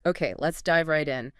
Okay, let's dive right in.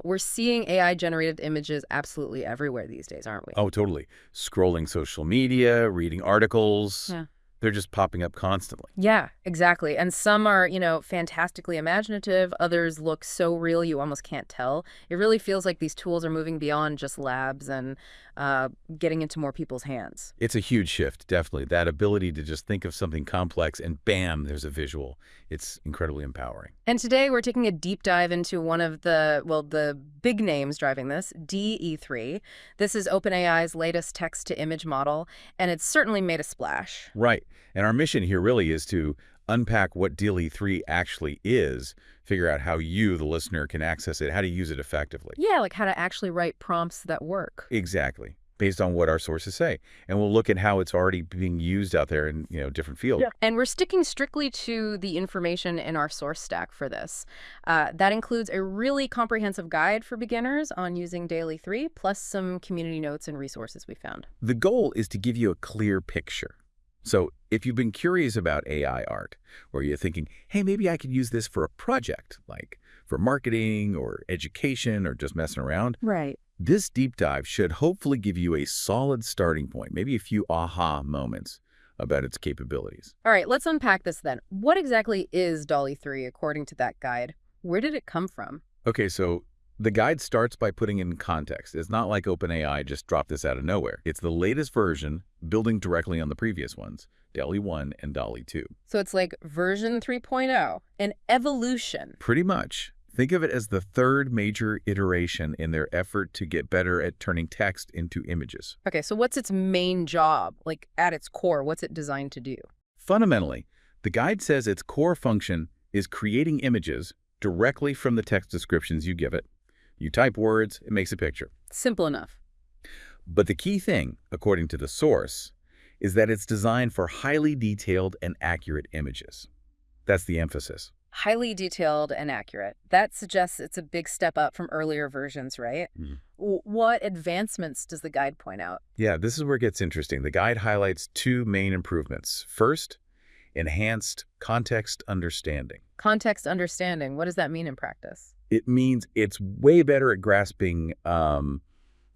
We're seeing AI-generated images absolutely everywhere these days, aren't we? Oh, totally. Scrolling social media, reading articles, Yeah. they're just popping up constantly. Yeah, exactly. And some are, fantastically imaginative. Others look so real you almost can't tell. It really feels like these tools are moving beyond just labs and uh, getting into more people's hands. It's a huge shift, definitely. That ability to just think of something complex and bam, there's a visual. It's incredibly empowering. And today we're taking a deep dive into one of the big names driving this, DE3. This is OpenAI's latest text-to-image model, and it's certainly made a splash. Right. And our mission here really is to unpack what DALL-E 3 actually is, figure out how you, the listener, can access it, how to use it effectively. Yeah, like how to actually write prompts that work. Exactly. Based on what our sources say. And we'll look at how it's already being used out there in, different fields. Yeah. And we're sticking strictly to the information in our source stack for this. That includes a really comprehensive guide for beginners on using Daily 3, plus some community notes and resources we found. The goal is to give you a clear picture. So if you've been curious about AI art, or you're thinking, hey, maybe I could use this for a project, like for marketing or education or just messing around, Right. this deep dive should hopefully give you a solid starting point, maybe a few aha moments about its capabilities. All right, let's unpack this then. What exactly is Dolly 3 according to that guide? Where did it come from? Okay, so the guide starts by putting in context. It's not like OpenAI just dropped this out of nowhere. It's the latest version, building directly on the previous ones, DALL-E 1 and DALL-E 2. So it's like version 3.0, an evolution. Pretty much. Think of it as the third major iteration in their effort to get better at turning text into images. Okay, so what's its main job? Like at its core, what's it designed to do? Fundamentally, the guide says its core function is creating images directly from the text descriptions you give it. You type words, it makes a picture. Simple enough. But the key thing, according to the source, is that it's designed for highly detailed and accurate images. That's the emphasis. Highly detailed and accurate. That suggests it's a big step up from earlier versions, right? Mm. What advancements does the guide point out? Yeah, this is where it gets interesting. The guide highlights two main improvements. First, enhanced context understanding. Context understanding. What does that mean in practice? It means it's way better at grasping the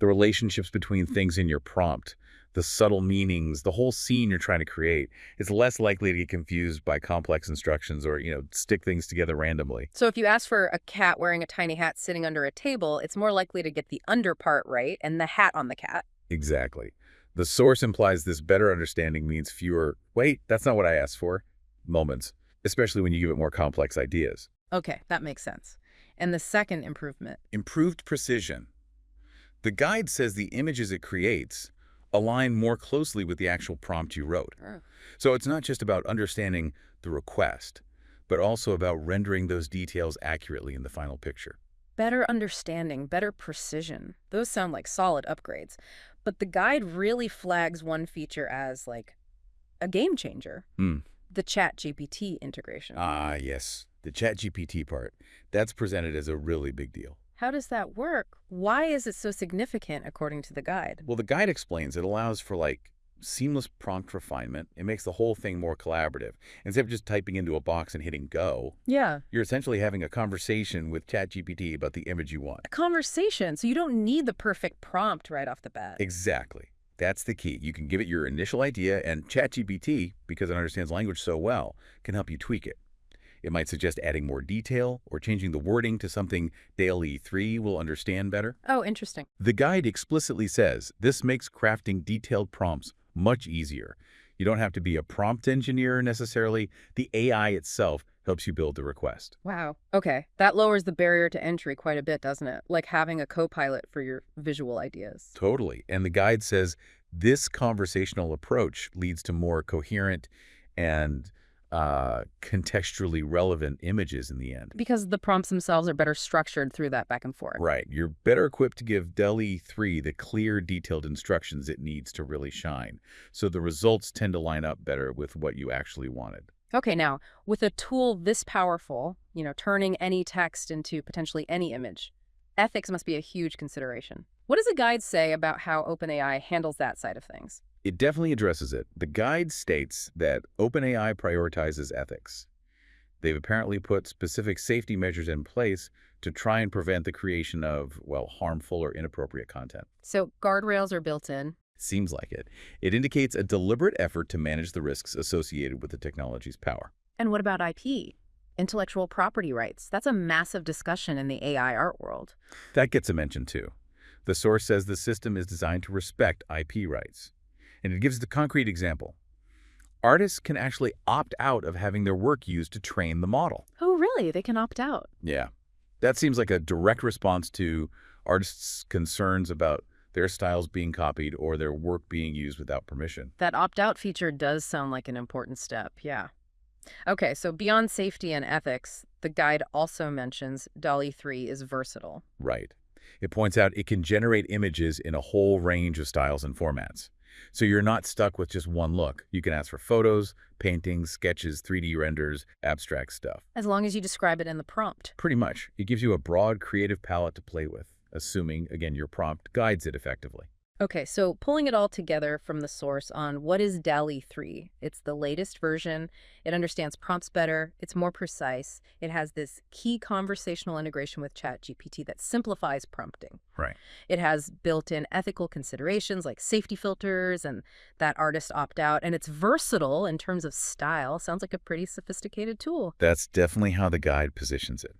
relationships between things in your prompt, the subtle meanings, the whole scene you're trying to create. It's less likely to get confused by complex instructions or, stick things together randomly. So if you ask for a cat wearing a tiny hat sitting under a table, it's more likely to get the under part right and the hat on the cat. Exactly. The source implies this better understanding means fewer, wait, that's not what I asked for, moments, especially when you give it more complex ideas. Okay, that makes sense. And the second improvement. Improved precision. The guide says the images it creates align more closely with the actual prompt you wrote. Oh. So it's not just about understanding the request, but also about rendering those details accurately in the final picture. Better understanding, better precision. Those sound like solid upgrades. But the guide really flags one feature as, like, a game changer. Hmm. The ChatGPT integration. Ah, yes. The ChatGPT part. That's presented as a really big deal. How does that work? Why is it so significant according to the guide? Well, the guide explains it allows for, seamless prompt refinement. It makes the whole thing more collaborative. Instead of just typing into a box and hitting go, Yeah. you're essentially having a conversation with ChatGPT about the image you want. A conversation, so you don't need the perfect prompt right off the bat. Exactly. That's the key. You can give it your initial idea, and ChatGPT, because it understands language so well, can help you tweak it. It might suggest adding more detail or changing the wording to something DALL-E 3 will understand better. Oh, interesting. The guide explicitly says this makes crafting detailed prompts much easier. You don't have to be a prompt engineer necessarily. The AI itself helps you build the request. Wow. Okay. That lowers the barrier to entry quite a bit, doesn't it? Like having a co-pilot for your visual ideas. Totally. And the guide says this conversational approach leads to more coherent and contextually relevant images in the end. Because the prompts themselves are better structured through that back and forth. Right. You're better equipped to give DALL-E 3 the clear, detailed instructions it needs to really shine. So the results tend to line up better with what you actually wanted. Okay, now, with a tool this powerful, turning any text into potentially any image, ethics must be a huge consideration. What does the guide say about how OpenAI handles that side of things? It definitely addresses it. The guide states that OpenAI prioritizes ethics. They've apparently put specific safety measures in place to try and prevent the creation of, well, harmful or inappropriate content. So guardrails are built in. Seems like it. It indicates a deliberate effort to manage the risks associated with the technology's power. And what about IP? Intellectual property rights. That's a massive discussion in the AI art world. That gets a mention too. The source says the system is designed to respect IP rights. And it gives the concrete example. Artists can actually opt out of having their work used to train the model. Oh, really? They can opt out. Yeah. That seems like a direct response to artists' concerns about their styles being copied or their work being used without permission. That opt-out feature does sound like an important step, yeah. Okay, so beyond safety and ethics, the guide also mentions DALL-E 3 is versatile. Right. It points out it can generate images in a whole range of styles and formats. So you're not stuck with just one look. You can ask for photos, paintings, sketches, 3D renders, abstract stuff. As long as you describe it in the prompt. Pretty much. It gives you a broad creative palette to play with, assuming, again, your prompt guides it effectively. Okay, so pulling it all together from the source on what is DALL-E 3. It's the latest version. It understands prompts better. It's more precise. It has this key conversational integration with ChatGPT that simplifies prompting. Right. It has built-in ethical considerations like safety filters and that artist opt-out. And it's versatile in terms of style. Sounds like a pretty sophisticated tool. That's definitely how the guide positions it.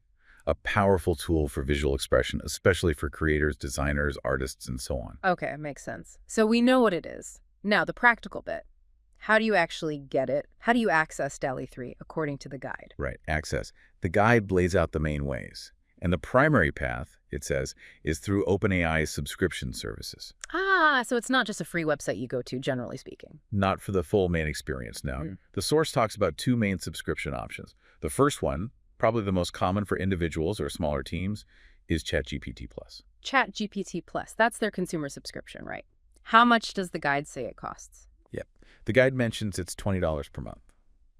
A powerful tool for visual expression, especially for creators, designers, artists, and so on. Okay, makes sense. So we know what it is. Now, the practical bit. How do you actually get it? How do you access DALL-E 3 according to the guide? Right, access. The guide lays out the main ways. And the primary path, it says, is through OpenAI's subscription services. Ah, so it's not just a free website you go to, generally speaking. Not for the full main experience, no. The source talks about two main subscription options. The first one, probably the most common for individuals or smaller teams, is ChatGPT Plus. ChatGPT Plus, that's their consumer subscription, right? How much does the guide say it costs? Yep. The guide mentions it's $20 per month.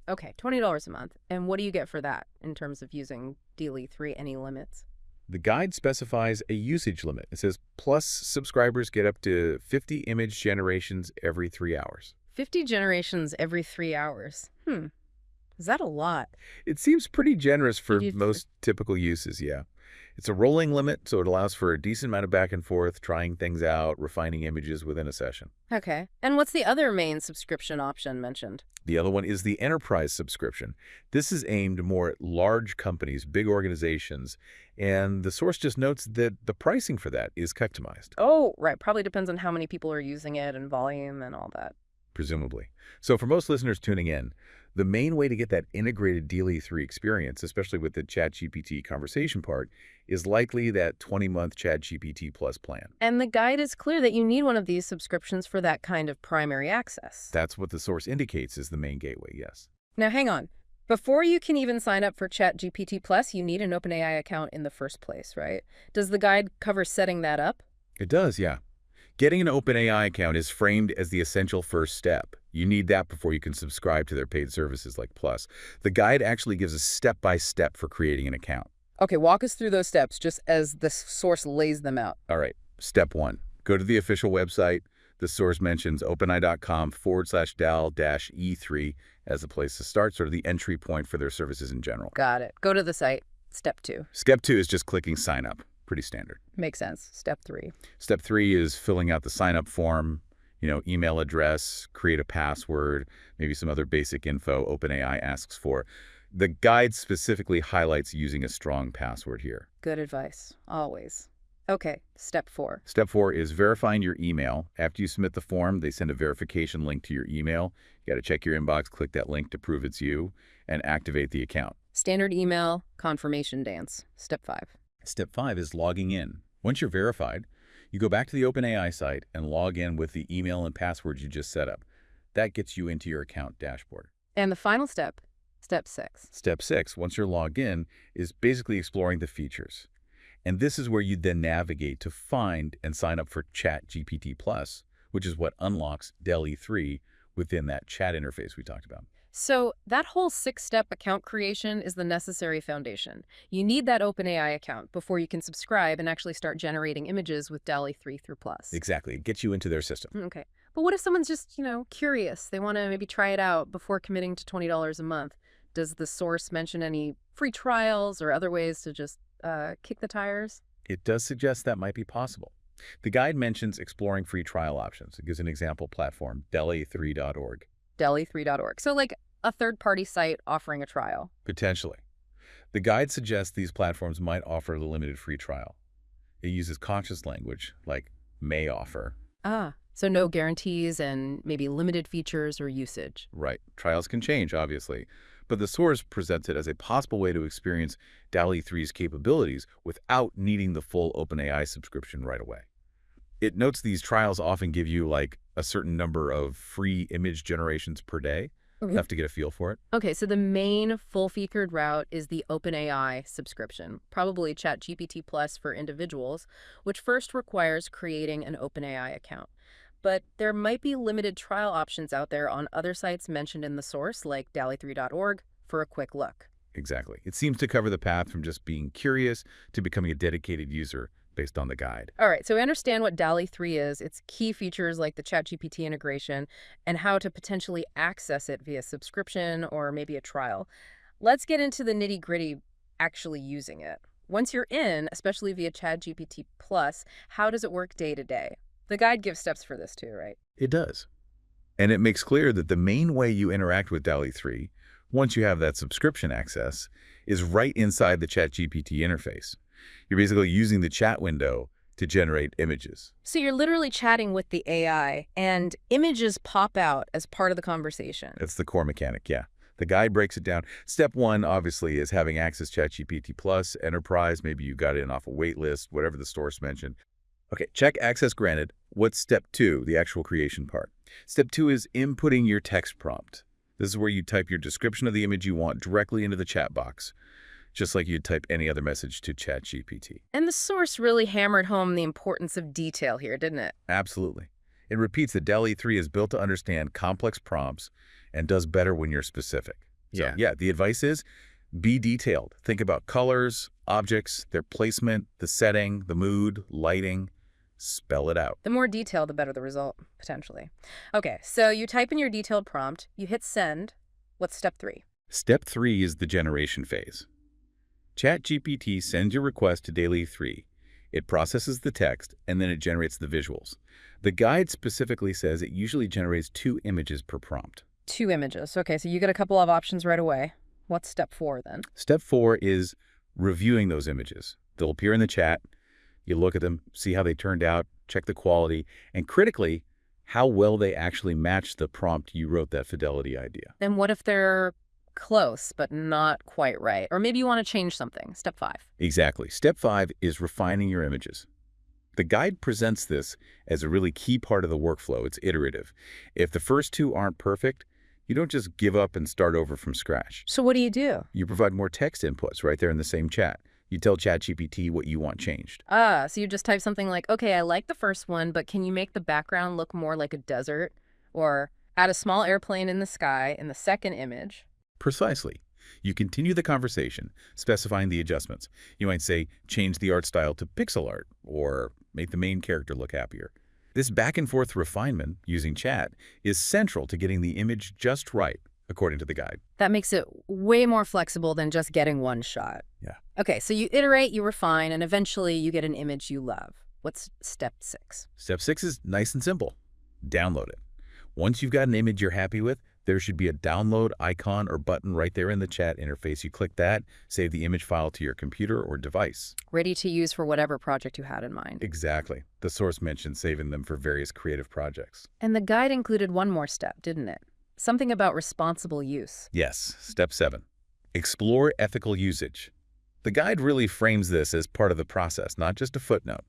Okay, $20 a month. And what do you get for that in terms of using DALL-E 3? Any limits? The guide specifies a usage limit. It says, plus subscribers get up to 50 image generations every 3 hours. 50 generations every 3 hours. Is that a lot? It seems pretty generous for most typical uses, yeah. It's a rolling limit, so it allows for a decent amount of back and forth, trying things out, refining images within a session. Okay. And what's the other main subscription option mentioned? The other one is the enterprise subscription. This is aimed more at large companies, big organizations, and the source just notes that the pricing for that is customized. Oh, right. Probably depends on how many people are using it and volume and all that. Presumably. So for most listeners tuning in, the main way to get that integrated DALL-E 3 experience, especially with the ChatGPT conversation part, is likely that 20-month ChatGPT Plus plan. And the guide is clear that you need one of these subscriptions for that kind of primary access. That's what the source indicates is the main gateway, yes. Now, hang on. Before you can even sign up for ChatGPT Plus, you need an OpenAI account in the first place, right? Does the guide cover setting that up? It does, yeah. Getting an OpenAI account is framed as the essential first step. You need that before you can subscribe to their paid services like Plus. The guide actually gives a step-by-step for creating an account. Okay, walk us through those steps just as the source lays them out. All right, step 1. Go to the official website. The source mentions openai.com/DALL-E3 as a place to start, sort of the entry point for their services in general. Got it. Go to the site. Step 2. Step 2 is just clicking sign up. Pretty standard. Makes sense. Step 3. Step 3 is filling out the sign-up form, email address, create a password, maybe some other basic info OpenAI asks for. The guide specifically highlights using a strong password here. Good advice. Always. Okay, step 4. Step 4 is verifying your email. After you submit the form, they send a verification link to your email. You got to check your inbox, click that link to prove it's you, and activate the account. Standard email, confirmation dance. Step 5. Step 5 is logging in. Once you're verified, you go back to the OpenAI site and log in with the email and password you just set up. That gets you into your account dashboard. And the final step, step 6. Step 6, once you're logged in, is basically exploring the features. And this is where you then navigate to find and sign up for ChatGPT Plus, which is what unlocks DALL-E 3 within that chat interface we talked about. So that whole 6-step account creation is the necessary foundation. You need that OpenAI account before you can subscribe and actually start generating images with DALL-E 3 through Plus. Exactly. It gets you into their system. Okay. But what if someone's just, curious? They want to maybe try it out before committing to $20 a month. Does the source mention any free trials or other ways to just kick the tires? It does suggest that might be possible. The guide mentions exploring free trial options. It gives an example platform, DALL-E3.org. DALL-E3.org. So like a third-party site offering a trial. Potentially. The guide suggests these platforms might offer a limited free trial. It uses conscious language, like may offer. Ah, so no guarantees and maybe limited features or usage. Right. Trials can change, obviously. But the source presents it as a possible way to experience DALL-E 3's capabilities without needing the full OpenAI subscription right away. It notes these trials often give you like a certain number of free image generations per day. You have to get a feel for it. Okay, so the main full-featured route is the OpenAI subscription, probably ChatGPT Plus for individuals, which first requires creating an OpenAI account. But there might be limited trial options out there on other sites mentioned in the source, like DALL-E3.org, for a quick look. Exactly. It seems to cover the path from just being curious to becoming a dedicated user based on the guide. All right, so we understand what DALL-E 3 is, its key features like the ChatGPT integration, and how to potentially access it via subscription or maybe a trial. Let's get into the nitty-gritty actually using it. Once you're in, especially via ChatGPT Plus, how does it work day to day? The guide gives steps for this too, right? It does. And it makes clear that the main way you interact with DALL-E 3, once you have that subscription access, is right inside the ChatGPT interface. You're basically using the chat window to generate images. So you're literally chatting with the AI, and images pop out as part of the conversation. That's the core mechanic, yeah. The guide breaks it down. Step one, obviously, is having access to ChatGPT Plus, Enterprise. Maybe you got in off a wait list, whatever the source mentioned. Okay, check access granted. What's step two, the actual creation part? Step two is inputting your text prompt. This is where you type your description of the image you want directly into the chat box, just like you'd type any other message to ChatGPT. And the source really hammered home the importance of detail here, didn't it? Absolutely. It repeats that DALL-E 3 is built to understand complex prompts and does better when you're specific. So, yeah, the advice is be detailed. Think about colors, objects, their placement, the setting, the mood, lighting. Spell it out. The more detail, the better the result, potentially. Okay, so you type in your detailed prompt, you hit send. What's step 3? Step 3 is the generation phase. ChatGPT sends your request to DALL-E 3. It processes the text, and then it generates the visuals. The guide specifically says it usually generates 2 images per prompt. 2 images. Okay, so you get a couple of options right away. What's step 4 then? Step 4 is reviewing those images. They'll appear in the chat. You look at them, see how they turned out, check the quality, and critically, how well they actually match the prompt you wrote that fidelity idea. And what if they're close, but not quite right? Or maybe you want to change something. Step 5. Exactly. Step 5 is refining your images. The guide presents this as a really key part of the workflow. It's iterative. If the first 2 aren't perfect, you don't just give up and start over from scratch. So what do? You provide more text inputs right there in the same chat. You tell ChatGPT what you want changed. So you just type something like, okay, I like the first one, but can you make the background look more like a desert? Or add a small airplane in the sky in the second image. Precisely. You continue the conversation, specifying the adjustments. You might say, change the art style to pixel art, or make the main character look happier. This back-and-forth refinement, using chat, is central to getting the image just right, according to the guide. That makes it way more flexible than just getting one shot. Yeah. Okay, so you iterate, you refine, and eventually you get an image you love. What's step 6? Step 6 is nice and simple. Download it. Once you've got an image you're happy with, there should be a download icon or button right there in the chat interface. You click that, save the image file to your computer or device. Ready to use for whatever project you had in mind. Exactly. The source mentioned saving them for various creative projects. And the guide included one more step, didn't it? Something about responsible use. Yes. Step 7. Explore ethical usage. The guide really frames this as part of the process, not just a footnote.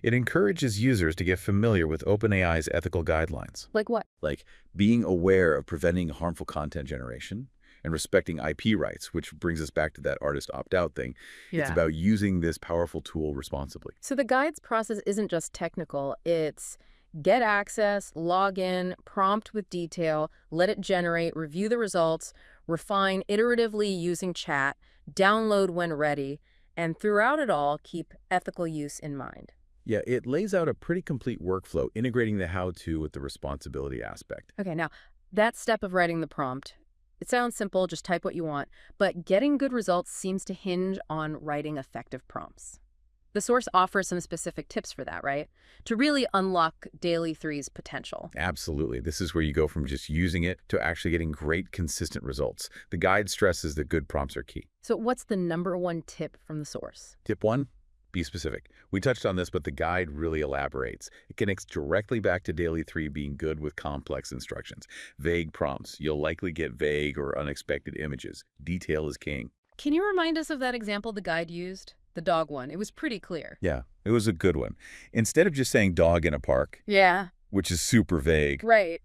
It encourages users to get familiar with OpenAI's ethical guidelines. Like what? Like being aware of preventing harmful content generation and respecting IP rights, which brings us back to that artist opt-out thing. Yeah. It's about using this powerful tool responsibly. So the guide's process isn't just technical. It's get access, log in, prompt with detail, let it generate, review the results, refine iteratively using chat, download when ready, and throughout it all, keep ethical use in mind. Yeah, it lays out a pretty complete workflow, integrating the how-to with the responsibility aspect. Okay, now, that step of writing the prompt, It sounds simple, just type what you want, but getting good results seems to hinge on writing effective prompts. The source offers some specific tips for that, right? To really unlock DALL-E 3's potential. Absolutely. This is where you go from just using it to actually getting great, consistent results. The guide stresses that good prompts are key. So what's the #1 tip from the source? Tip 1, be specific. We touched on this, but the guide really elaborates. It connects directly back to DALL-E 3 being good with complex instructions. Vague prompts. You'll likely get vague or unexpected images. Detail is king. Can you remind us of that example the guide used? The dog one. It was pretty clear. Yeah, it was a good one. Instead of just saying dog in a park, Yeah, which is super vague, right.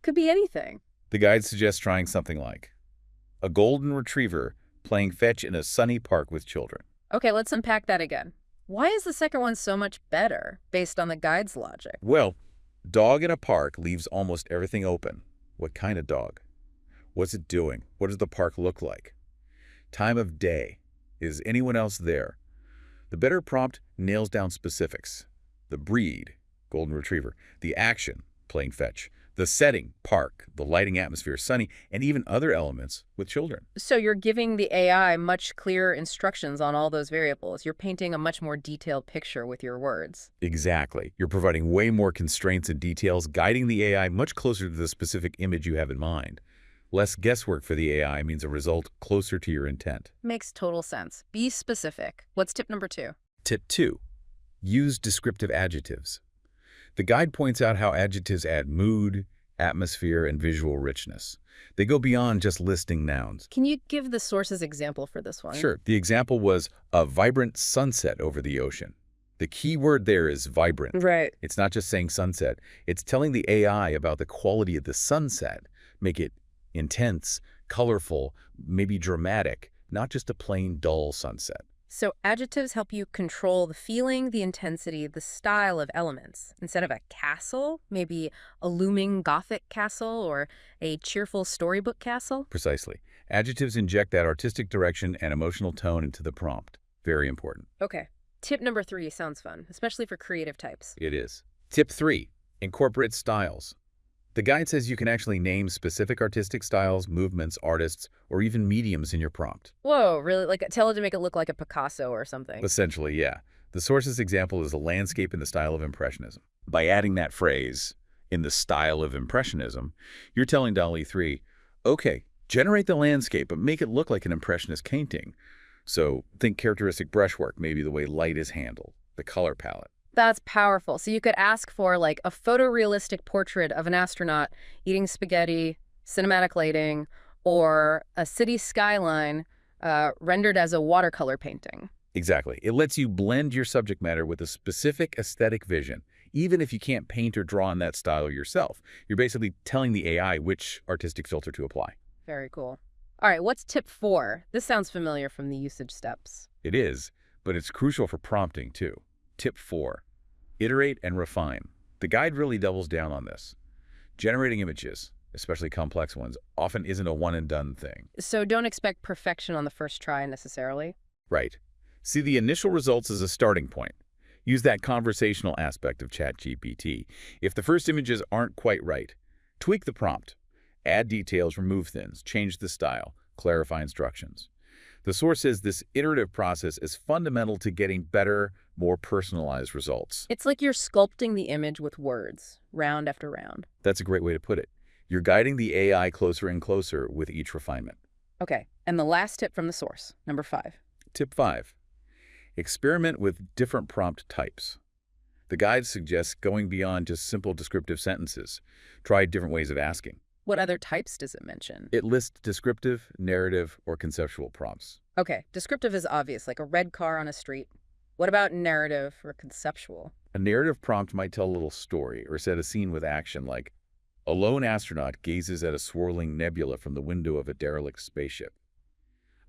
Could be anything. the guide suggests trying something like a golden retriever playing fetch in a sunny park with children. Okay, let's unpack that again. Why is the second one so much better based on the guide's logic? Well, dog in a park leaves almost everything open. What kind of dog? What's it doing? What does the park look like? Time of day. Is anyone else there? The better prompt nails down specifics. The breed, golden retriever. The action, playing fetch. The setting, park. The lighting, atmosphere, sunny, and even other elements with children. So you're giving the AI much clearer instructions on all those variables. You're painting a much more detailed picture with your words. Exactly. You're providing way more constraints and details, guiding the AI much closer to the specific image you have in mind. Less guesswork for the AI means a result closer to your intent. Makes total sense. Be specific. What's tip #2? Tip 2. Use descriptive adjectives. The guide points out how adjectives add mood, atmosphere, and visual richness. They go beyond just listing nouns. Can you give the source's example for this one? Sure, the example was a vibrant sunset over the ocean. The key word there is vibrant. Right. It's not just saying sunset. It's telling the AI about the quality of the sunset. Make it intense, colorful, maybe dramatic, not just a plain dull sunset. So adjectives help you control the feeling, the intensity, the style of elements. Instead of a castle, maybe a looming Gothic castle or a cheerful storybook castle. Precisely. Adjectives inject that artistic direction and emotional tone into the prompt. Very important. Okay. Tip #3 sounds fun, especially for creative types. It is. Tip 3. Incorporate styles. The guide says you can actually name specific artistic styles, movements, artists, or even mediums in your prompt. Whoa, really? Like, tell it to make it look like a Picasso or something. Essentially, yeah. The source's example is a landscape in the style of Impressionism. By adding that phrase, in the style of Impressionism, you're telling DALL-E 3, okay, generate the landscape, but make it look like an Impressionist painting. So think characteristic brushwork, maybe the way light is handled, the color palette. That's powerful. So you could ask for like a photorealistic portrait of an astronaut eating spaghetti, cinematic lighting, or a city skyline rendered as a watercolor painting. Exactly. It lets you blend your subject matter with a specific aesthetic vision, even if you can't paint or draw in that style yourself. You're basically telling the AI which artistic filter to apply. Very cool. All right, what's tip 4? This sounds familiar from the usage steps. It is, but it's crucial for prompting too. Tip 4. Iterate and refine. The guide really doubles down on this. Generating images, especially complex ones, often isn't a one-and-done thing. So don't expect perfection on the first try necessarily. Right. See the initial results as a starting point. Use that conversational aspect of ChatGPT. If the first images aren't quite right, tweak the prompt. Add details, remove things, change the style, clarify instructions. The source says this iterative process is fundamental to getting better, more personalized results. It's like you're sculpting the image with words, round after round. That's a great way to put it. You're guiding the AI closer and closer with each refinement. Okay, and the last tip from the source, number 5. Tip 5. Experiment with different prompt types. The guide suggests going beyond just simple descriptive sentences. Try different ways of asking. What other types does it mention? It lists descriptive, narrative, or conceptual prompts. Okay, descriptive is obvious, like a red car on a street. What about narrative or conceptual? A narrative prompt might tell a little story or set a scene with action like, a lone astronaut gazes at a swirling nebula from the window of a derelict spaceship.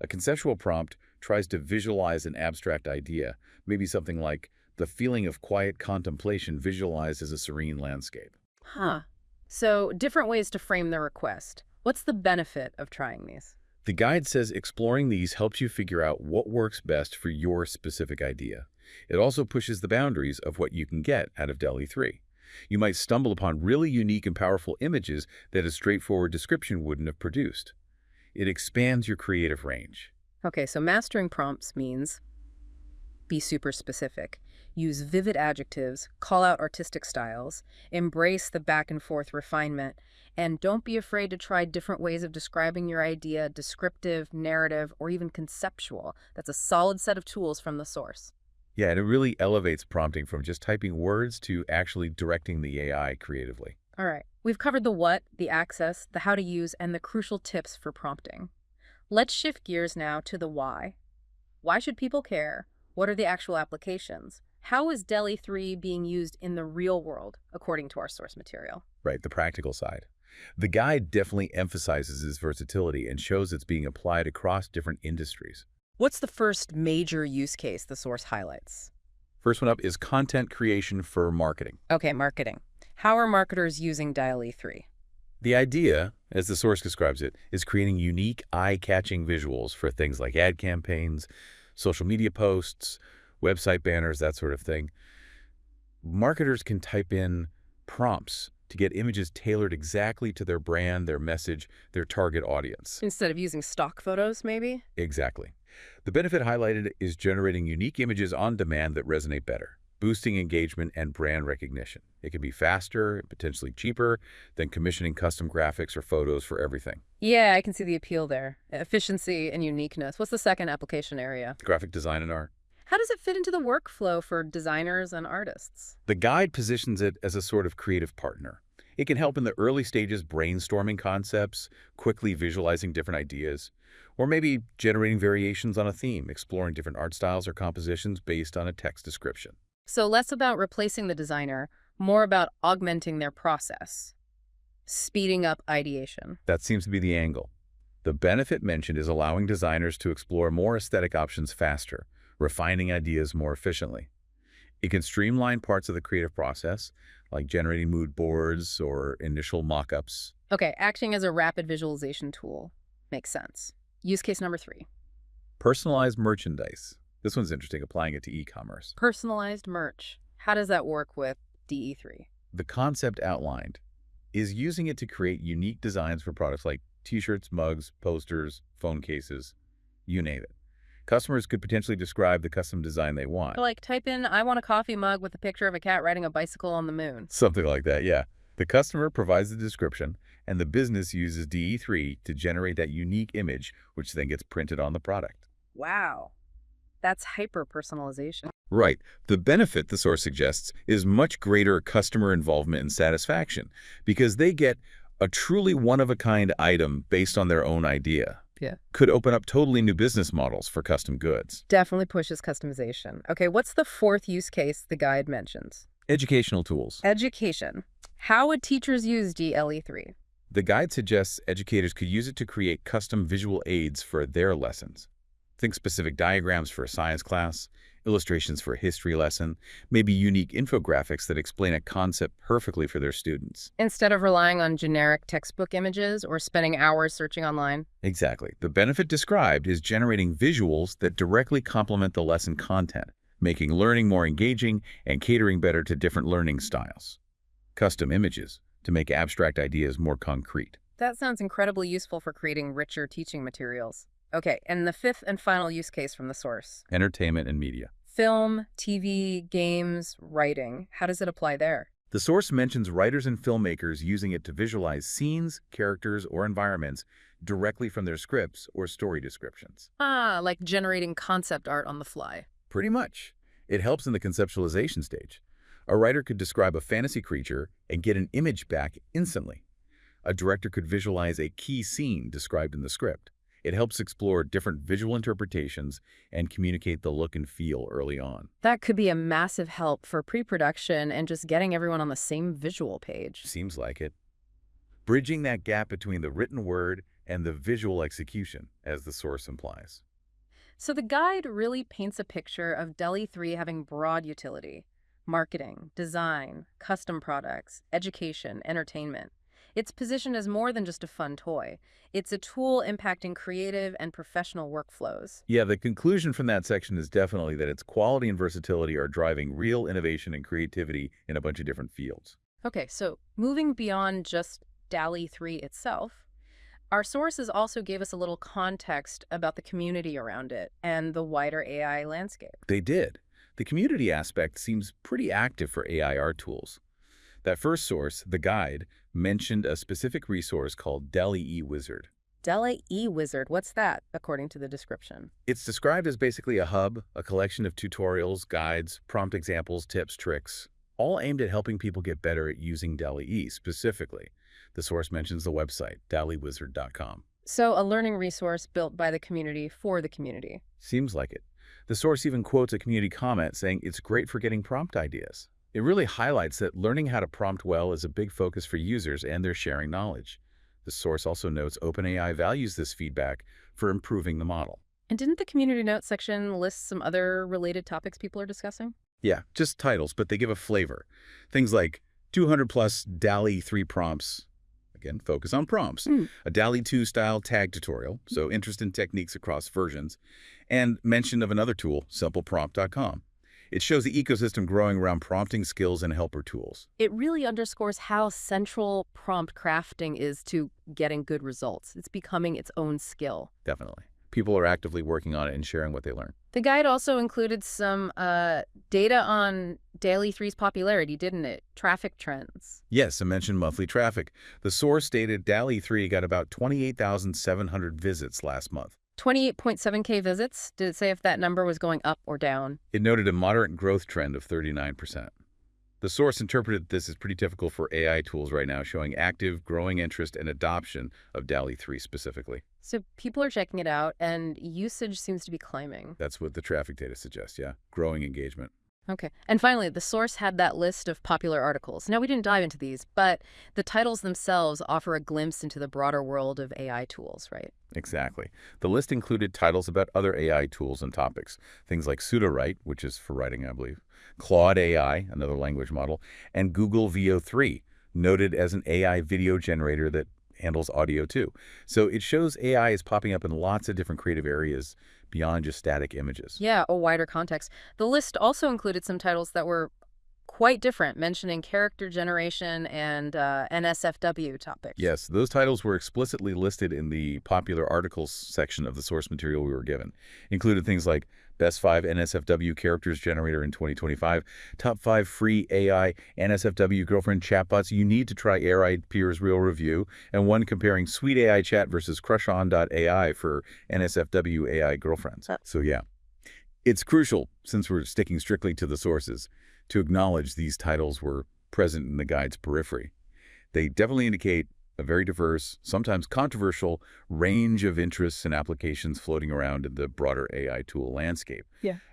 A conceptual prompt tries to visualize an abstract idea, maybe something like, the feeling of quiet contemplation visualized as a serene landscape. Huh. So different ways to frame the request. What's the benefit of trying these? The guide says exploring these helps you figure out what works best for your specific idea. It also pushes the boundaries of what you can get out of DALL-E 3. You might stumble upon really unique and powerful images that a straightforward description wouldn't have produced. It expands your creative range. Okay, so mastering prompts means be super specific. Use vivid adjectives, call out artistic styles, embrace the back and forth refinement, and don't be afraid to try different ways of describing your idea, descriptive, narrative, or even conceptual. That's a solid set of tools from the source. Yeah, and it really elevates prompting from just typing words to actually directing the AI creatively. All right, we've covered the what, the access, the how to use, and the crucial tips for prompting. Let's shift gears now to the why. Why should people care? What are the actual applications? How is DALL-E 3 being used in the real world, according to our source material? Right, the practical side. The guide definitely emphasizes its versatility and shows it's being applied across different industries. What's the first major use case the source highlights? First one up is content creation for marketing. Okay, marketing. How are marketers using DALL-E 3? The idea, as the source describes it, is creating unique, eye-catching visuals for things like ad campaigns, social media posts, website banners, that sort of thing. Marketers can type in prompts to get images tailored exactly to their brand, their message, their target audience. Instead of using stock photos, maybe? Exactly. The benefit highlighted is generating unique images on demand that resonate better, boosting engagement and brand recognition. It can be faster and potentially cheaper than commissioning custom graphics or photos for everything. Yeah, I can see the appeal there. Efficiency and uniqueness. What's the second application area? Graphic design and art. How does it fit into the workflow for designers and artists? The guide positions it as a sort of creative partner. It can help in the early stages brainstorming concepts, quickly visualizing different ideas, or maybe generating variations on a theme, exploring different art styles or compositions based on a text description. So less about replacing the designer, more about augmenting their process, speeding up ideation. That seems to be the angle. The benefit mentioned is allowing designers to explore more aesthetic options faster, refining ideas more efficiently. It can streamline parts of the creative process, like generating mood boards or initial mock-ups. Okay, acting as a rapid visualization tool. Makes sense. Use case number 3. Personalized merchandise. This one's interesting, applying it to e-commerce. Personalized merch. How does that work with DE3? The concept outlined is using it to create unique designs for products like t-shirts, mugs, posters, phone cases, you name it. Customers could potentially describe the custom design they want. Like type in, I want a coffee mug with a picture of a cat riding a bicycle on the moon. Something like that, yeah. The customer provides the description, and the business uses DE3 to generate that unique image, which then gets printed on the product. Wow. That's hyper-personalization. Right. The benefit, the source suggests, is much greater customer involvement and satisfaction because they get a truly one-of-a-kind item based on their own idea. Yeah. Could open up totally new business models for custom goods. Definitely pushes customization. Okay, what's the fourth use case the guide mentions? Educational tools. Education. How would teachers use DALL-E 3? The guide suggests educators could use it to create custom visual aids for their lessons. Think specific diagrams for a science class, illustrations for a history lesson, maybe unique infographics that explain a concept perfectly for their students. Instead of relying on generic textbook images or spending hours searching online? Exactly. The benefit described is generating visuals that directly complement the lesson content, making learning more engaging and catering better to different learning styles. Custom images to make abstract ideas more concrete. That sounds incredibly useful for creating richer teaching materials. Okay, and the fifth and final use case from the source. Entertainment and media. Film, TV, games, writing. How does it apply there? The source mentions writers and filmmakers using it to visualize scenes, characters, or environments directly from their scripts or story descriptions. Ah, like generating concept art on the fly. Pretty much. It helps in the conceptualization stage. A writer could describe a fantasy creature and get an image back instantly. A director could visualize a key scene described in the script. It helps explore different visual interpretations and communicate the look and feel early on. That could be a massive help for pre-production and just getting everyone on the same visual page. Seems like it. Bridging that gap between the written word and the visual execution, as the source implies. So the guide really paints a picture of DALL-E 3 having broad utility: marketing, design, custom products, education, entertainment. It's positioned as more than just a fun toy. It's a tool impacting creative and professional workflows. Yeah, the conclusion from that section is definitely that its quality and versatility are driving real innovation and creativity in a bunch of different fields. Okay, so moving beyond just DALL-E 3 itself, Our sources also gave us a little context about the community around it and the wider AI landscape. They did. The community aspect seems pretty active for AI art tools. That first source, the guide, mentioned a specific resource called DALL-E Wizard. DALL-E Wizard, what's that, according to the description? It's described as basically a hub, a collection of tutorials, guides, prompt examples, tips, tricks, all aimed at helping people get better at using DALL-E specifically. The source mentions the website, dallewizard.com. So, a learning resource built by the community for the community. Seems like it. The source even quotes a community comment saying it's great for getting prompt ideas. It really highlights that learning how to prompt well is a big focus for users and they're sharing knowledge. The source also notes OpenAI values this feedback for improving the model. And didn't the community notes section list some other related topics people are discussing? Yeah, just titles, but they give a flavor. Things like 200 plus DALL-E 3 prompts. Again, focus on prompts. A DALL-E 2 style tag tutorial, so interest in techniques across versions. And mention of another tool, simpleprompt.com. It shows the ecosystem growing around prompting skills and helper tools. It really underscores how central prompt crafting is to getting good results. It's becoming its own skill. Definitely. People are actively working on it and sharing what they learn. The guide also included some data on DALL-E 3's popularity, didn't it? Traffic trends. Yes, I mentioned monthly traffic. The source stated DALL-E 3 got about 28,700 visits last month. 28.7K visits? Did it say if that number was going up or down? It noted a moderate growth trend of 39%. The source interpreted this as pretty typical for AI tools right now, showing active, growing interest and adoption of DALL-E 3 specifically. So people are checking it out, and usage seems to be climbing. That's what the traffic data suggests, yeah. Growing engagement. Okay. And finally, the source had that list of popular articles. Now, we didn't dive into these, but the titles themselves offer a glimpse into the broader world of AI tools, right? Exactly. The list included titles about other AI tools and topics, things like Pseudowrite, which is for writing, I believe, Claude AI, another language model, and Google VO3, noted as an AI video generator that handles audio too. So it shows AI is popping up in lots of different creative areas beyond just static images. Yeah, a wider context. The list also included some titles that were quite different, mentioning character generation and NSFW topics. Yes, those titles were explicitly listed in the popular articles section of the source material we were given. Included things like Best 5 NSFW Characters Generator in 2025, Top 5 Free AI NSFW Girlfriend Chatbots You Need to Try AI Peers Real Review, and one comparing Sweet AI Chat versus CrushOn.ai for NSFW AI Girlfriends. So yeah, it's crucial, since we're sticking strictly to the sources, to acknowledge these titles were present in the guide's periphery. They definitely indicate a very diverse, sometimes controversial, range of interests and applications floating around in the broader AI tool landscape,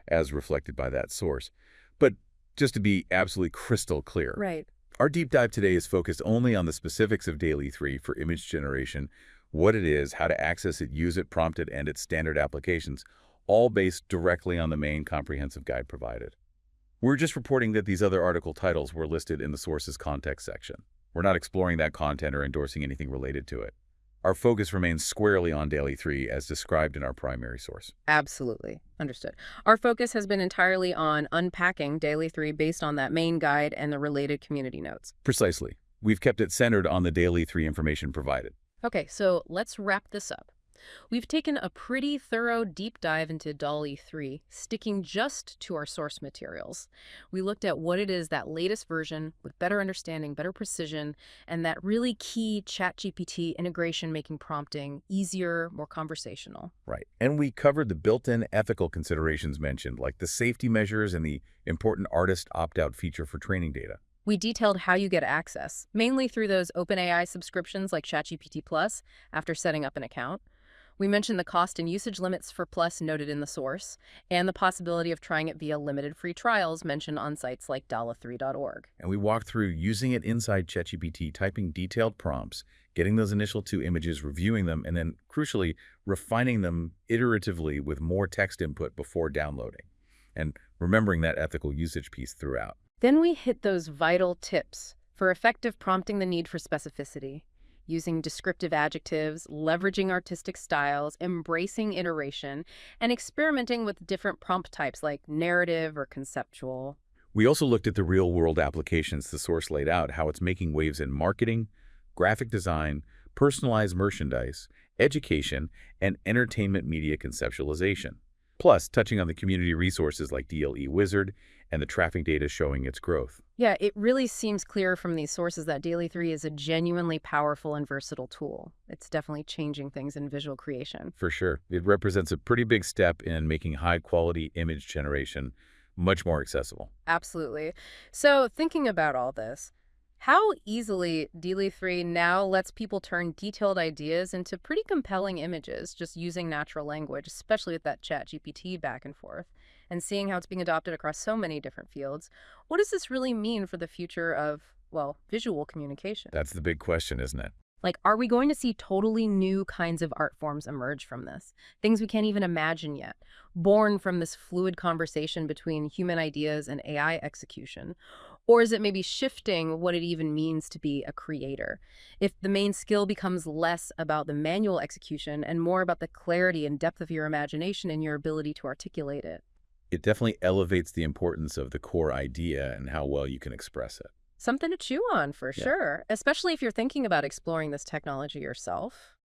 as reflected by that source. But just to be absolutely crystal clear, Right. our deep dive today is focused only on the specifics of DALL-E 3 for image generation, what it is, how to access it, use it, prompt it, and its standard applications, all based directly on the main comprehensive guide provided. We're just reporting that these other article titles were listed in the source's context section. We're not exploring that content or endorsing anything related to it. Our focus remains squarely on DALL-E 3 as described in our primary source. Absolutely. Understood. Our focus has been entirely on unpacking DALL-E 3 based on that main guide and the related community notes. Precisely. We've kept it centered on the DALL-E 3 information provided. Okay, so let's wrap this up. We've taken a pretty thorough deep dive into DALL-E 3, sticking just to our source materials. We looked at what it is, that latest version, with better understanding, better precision, and that really key ChatGPT integration, making prompting easier, more conversational. Right. And we covered the built-in ethical considerations mentioned, like the safety measures and the important artist opt-out feature for training data. We detailed how you get access, mainly through those OpenAI subscriptions like ChatGPT Plus after setting up an account. We mentioned the cost and usage limits for Plus noted in the source, and the possibility of trying it via limited free trials mentioned on sites like dalla3.org. And we walked through using it inside ChatGPT, typing detailed prompts, getting those initial 2 images, reviewing them, and then, crucially, refining them iteratively with more text input before downloading, and remembering that ethical usage piece throughout. Then we hit those vital tips for effective prompting, the need for specificity, using descriptive adjectives, leveraging artistic styles, embracing iteration, and experimenting with different prompt types like narrative or conceptual. We also looked at the real-world applications the source laid out, how it's making waves in marketing, graphic design, personalized merchandise, education, and entertainment media conceptualization. Plus, touching on the community resources like DLE Wizard and the traffic data showing its growth. Yeah, it really seems clear from these sources that DALL-E 3 is a genuinely powerful and versatile tool. It's definitely changing things in visual creation. For sure. It represents a pretty big step in making high-quality image generation much more accessible. Absolutely. So, thinking about all this, how easily DALL-E 3 now lets people turn detailed ideas into pretty compelling images just using natural language, especially with that ChatGPT back and forth, and seeing how it's being adopted across so many different fields. What does this really mean for the future of, well, visual communication? That's the big question, isn't it? Like, are we going to see totally new kinds of art forms emerge from this? Things we can't even imagine yet, born from this fluid conversation between human ideas and AI execution? Or is it maybe shifting what it even means to be a creator? If the main skill becomes less about the manual execution and more about the clarity and depth of your imagination and your ability to articulate it. It definitely elevates the importance of the core idea and how well you can express it. Something to chew on for Yeah. sure, especially if you're thinking about exploring this technology yourself.